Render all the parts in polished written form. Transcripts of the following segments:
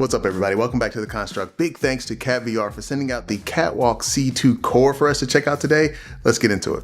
What's up, everybody? Welcome back to The Construct. Big thanks to KatVR for sending out the Catwalk C2 Core for us to check out today. Let's get into it.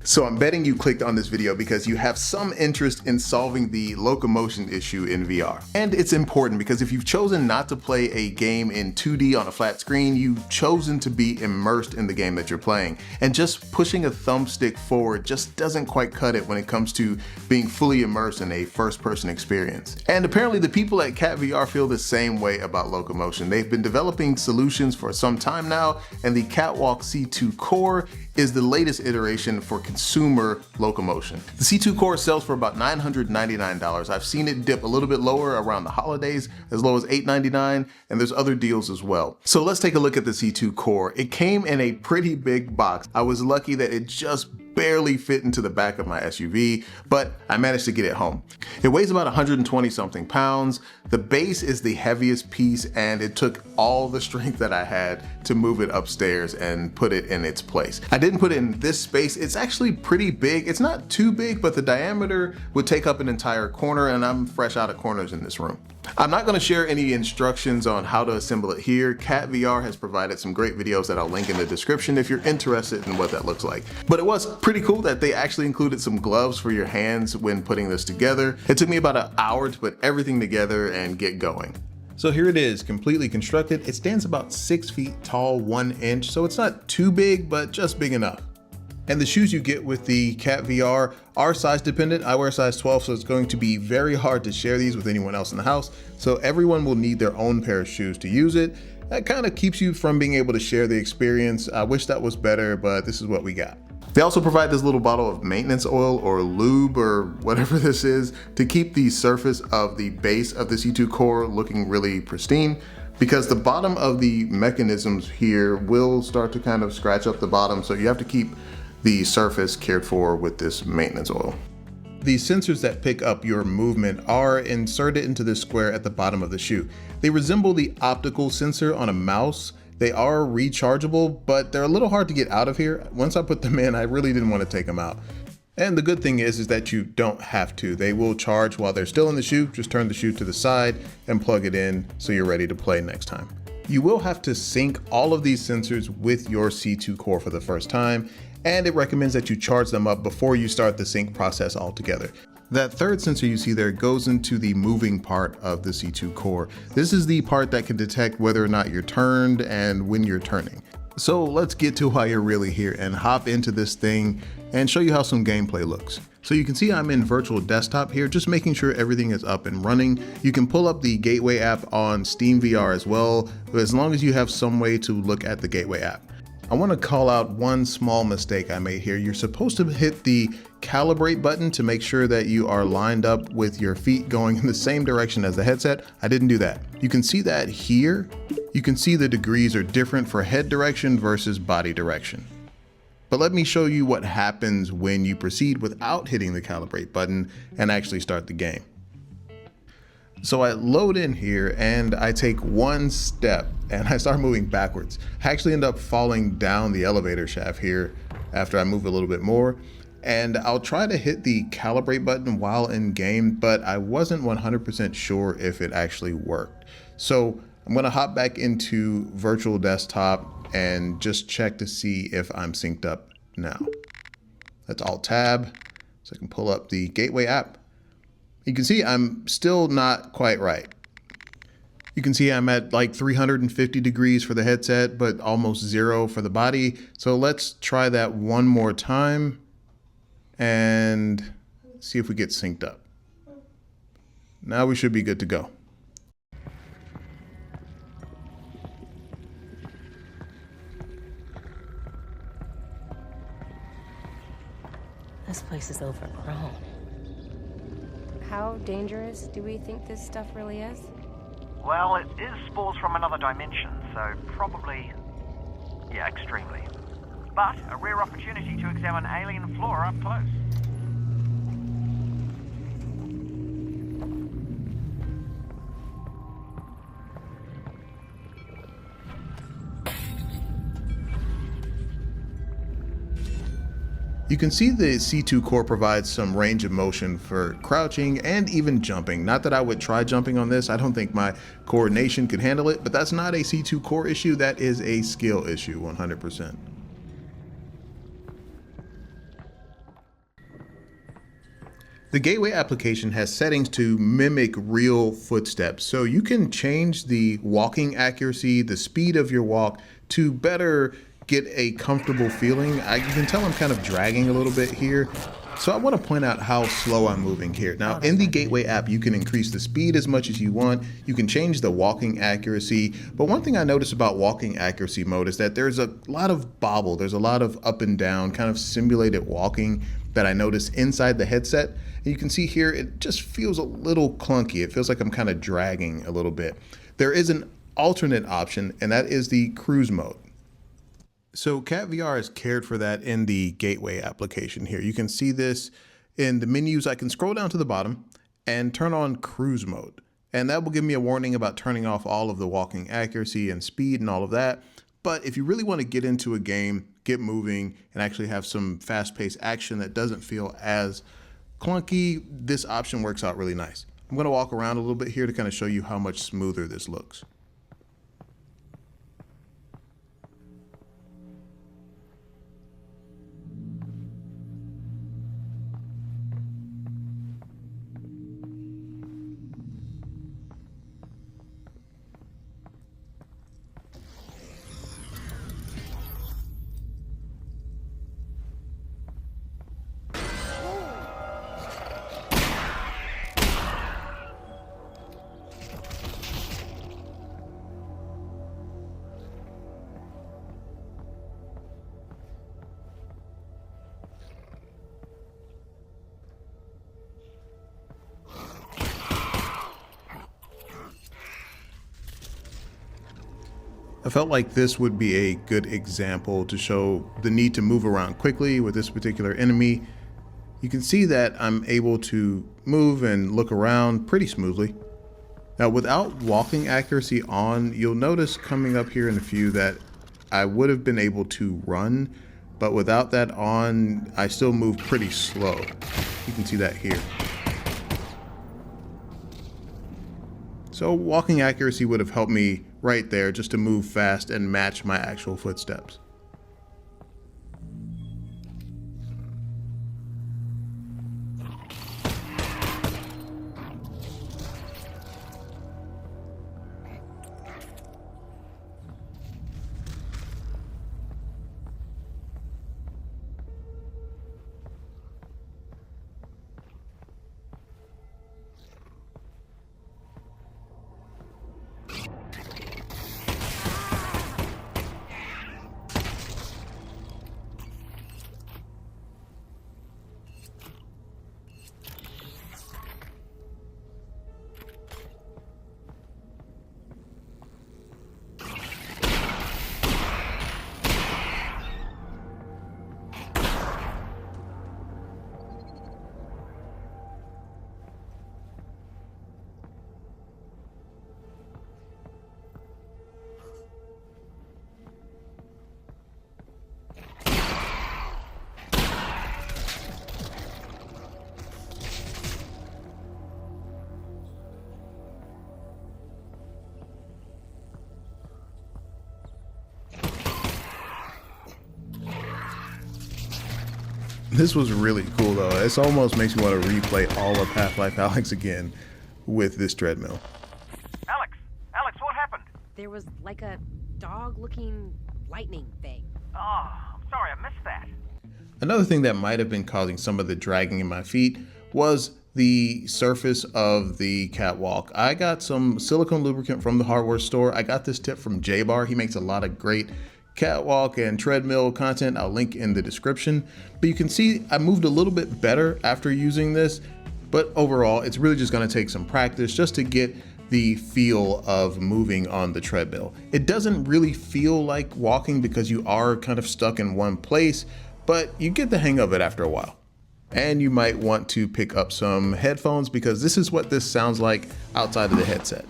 So I'm betting you clicked on this video because you have some interest in solving the locomotion issue in VR. And it's important because if you've chosen not to play a game in 2D on a flat screen, you've chosen to be immersed in the game that you're playing. And just pushing a thumbstick forward just doesn't quite cut it when it comes to being fully immersed in a first-person experience. And apparently the people at KatVR feel the same way about locomotion. They've been developing solutions for some time now, and the Catwalk C2 Core is the latest iteration for consumer locomotion. The C2 Core sells for about $999. I've seen it dip a little bit lower around the holidays, as low as $899, and there's other deals as well. So let's take a look at the C2 Core. It came in a pretty big box. I was lucky that it just barely fit into the back of my SUV, but I managed to get it home. It weighs about 120 something pounds. The base is the heaviest piece, and it took all the strength that I had to move it upstairs and put it in its place. I didn't put it in this space. It's actually pretty big. It's not too big, but the diameter would take up an entire corner, and I'm fresh out of corners in this room. I'm not going to share any instructions on how to assemble it here. KatVR has provided some great videos that I'll link in the description if you're interested in what that looks like. But it was pretty cool that they actually included some gloves for your hands when putting this together. It took me about an hour to put everything together and get going. So here it is, completely constructed. It stands about 6 feet tall, 1 inch, so it's not too big, but just big enough. And the shoes you get with the KatVR are size dependent. I wear size 12, so it's going to be very hard to share these with anyone else in the house. So everyone will need their own pair of shoes to use it. That kind of keeps you from being able to share the experience. I wish that was better, but this is what we got. They also provide this little bottle of maintenance oil or lube or whatever this is to keep the surface of the base of the C2 Core looking really pristine, because the bottom of the mechanisms here will start to kind of scratch up the bottom. So you have to keep the surface cared for with this maintenance oil. The sensors that pick up your movement are inserted into this square at the bottom of the shoe. They resemble the optical sensor on a mouse. They are rechargeable, but they're a little hard to get out of here. Once I put them in, I really didn't want to take them out. And the good thing is that you don't have to. They will charge while they're still in the shoe. Just turn the shoe to the side and plug it in so you're ready to play next time. You will have to sync all of these sensors with your C2 Core for the first time, and it recommends that you charge them up before you start the sync process altogether. That third sensor you see there goes into the moving part of the C2 Core. This is the part that can detect whether or not you're turned and when you're turning. So let's get to why you're really here and hop into this thing and show you how some gameplay looks. So you can see I'm in virtual desktop here, just making sure everything is up and running. You can pull up the Gateway app on Steam VR as well, but as long as you have some way to look at the Gateway app. I want to call out one small mistake I made here. You're supposed to hit the calibrate button to make sure that you are lined up with your feet going in the same direction as the headset. I didn't do that. You can see that here. You can see the degrees are different for head direction versus body direction. But let me show you what happens when you proceed without hitting the calibrate button and actually start the game. So I load in here and I take one step and I start moving backwards. I actually end up falling down the elevator shaft here after I move a little bit more. And I'll try to hit the calibrate button while in game, but I wasn't 100% sure if it actually worked. So I'm gonna hop back into virtual desktop and just check to see if I'm synced up now. That's Alt Tab, so I can pull up the Gateway app. You can see I'm still not quite right. You can see I'm at like 350 degrees for the headset, but almost 0 for the body. So let's try that one more time and see if we get synced up. Now we should be good to go. This place is overgrown. How dangerous do we think this stuff really is? Well, it is spores from another dimension, so probably, yeah, extremely. But a rare opportunity to examine alien flora up close. You can see the C2 core provides some range of motion for crouching and even jumping. Not that I would try jumping on this. I don't think my coordination could handle it, but that's not a C2 core issue. That is a skill issue, 100%. The Gateway application has settings to mimic real footsteps, so you can change the walking accuracy, the speed of your walk to better get a comfortable feeling. You can tell I'm kind of dragging a little bit here. So I want to point out how slow I'm moving here. Now in the Gateway app, you can increase the speed as much as you want. You can change the walking accuracy. But one thing I noticed about walking accuracy mode is that there's a lot of bobble. There's a lot of up and down kind of simulated walking that I noticed inside the headset. And you can see here, it just feels a little clunky. It feels like I'm kind of dragging a little bit. There is an alternate option, and that is the cruise mode. So KatVR has cared for that in the Gateway application here. You can see this in the menus. I can scroll down to the bottom and turn on cruise mode. And that will give me a warning about turning off all of the walking accuracy and speed and all of that. But if you really want to get into a game, get moving, and actually have some fast-paced action that doesn't feel as clunky, this option works out really nice. I'm going to walk around a little bit here to kind of show you how much smoother this looks. I felt like this would be a good example to show the need to move around quickly with this particular enemy. You can see that I'm able to move and look around pretty smoothly. Now without walking accuracy on, you'll notice coming up here in a few that I would have been able to run, but without that on, I still move pretty slow. You can see that here. So walking accuracy would have helped me right there just to move fast and match my actual footsteps. This was really cool though. This almost makes me want to replay all of Half-Life Alyx again with this treadmill. Alyx, what happened? There was like a dog-looking lightning thing. Oh, I'm sorry, I missed that. Another thing that might have been causing some of the dragging in my feet was the surface of the catwalk. I got some silicone lubricant from the hardware store. I got this tip from J-Bar. He makes a lot of great catwalk and treadmill content. I'll link in the description. But you can see I moved a little bit better after using this, but overall it's really just going to take some practice just to get the feel of moving on the treadmill. It doesn't really feel like walking because you are kind of stuck in one place, but you get the hang of it after a while. And you might want to pick up some headphones because this is what this sounds like outside of the headset.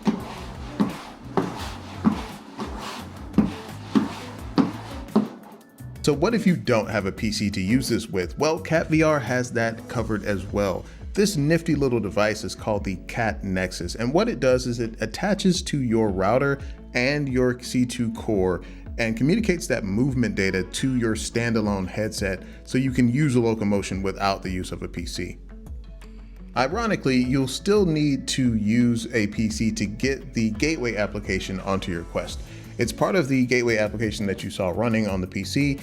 So what if you don't have a PC to use this with? Well, KatVR has that covered as well. This nifty little device is called the Cat Nexus, and what it does is it attaches to your router and your C2 core and communicates that movement data to your standalone headset so you can use a Locomotion without the use of a PC. Ironically, you'll still need to use a PC to get the Gateway application onto your Quest. It's part of the Gateway application that you saw running on the PC.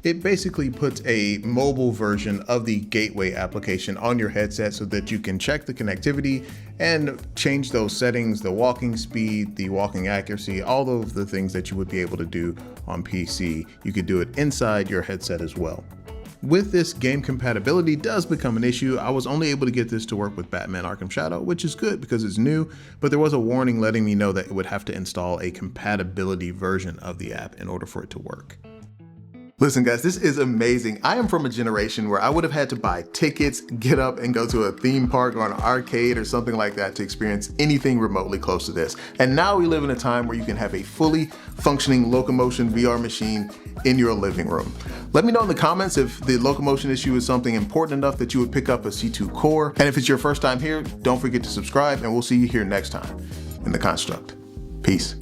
It basically puts a mobile version of the Gateway application on your headset so that you can check the connectivity and change those settings, the walking speed, the walking accuracy, all of the things that you would be able to do on PC. You could do it inside your headset as well. With this, game compatibility does become an issue. I was only able to get this to work with Batman Arkham Shadow, which is good because it's new, but there was a warning letting me know that it would have to install a compatibility version of the app in order for it to work. Listen guys, this is amazing. I am from a generation where I would have had to buy tickets, get up and go to a theme park or an arcade or something like that to experience anything remotely close to this. And now we live in a time where you can have a fully functioning Locomotion VR machine in your living room. Let me know in the comments if the Locomotion issue is something important enough that you would pick up a C2 core. And if it's your first time here, don't forget to subscribe and we'll see you here next time in The Construct. Peace.